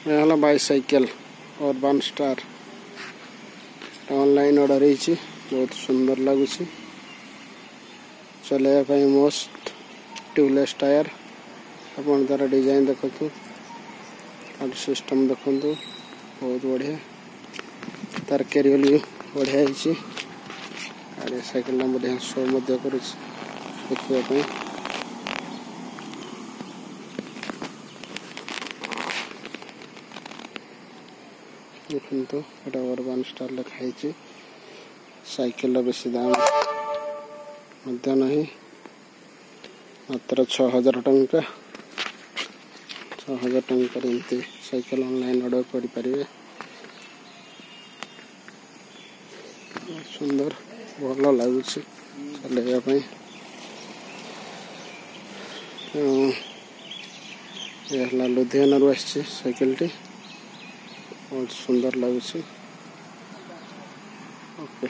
यहाँ bicycle urban star online order है बहुत सुंदर लगुच चलैया मस्त ट्यूबलेस टायर अपन तार डिजाइन देखु सिस्टम देखु बहुत बढ़िया तार कैरियल भी बढ़िया है साइकिल बढ़िया शो कर देखा देखो एटा अर्बान स्टार लिखाई साइकिल बेसी दाम नहीं मात्र 6000 टंका 6000 टंका एमती साइकिल ऑनलाइन ऑर्डर करें सुंदर भल लगुच चलैया लुधियाना रू आसी साइकिल टी बहुत सुंदर लगुच ओके।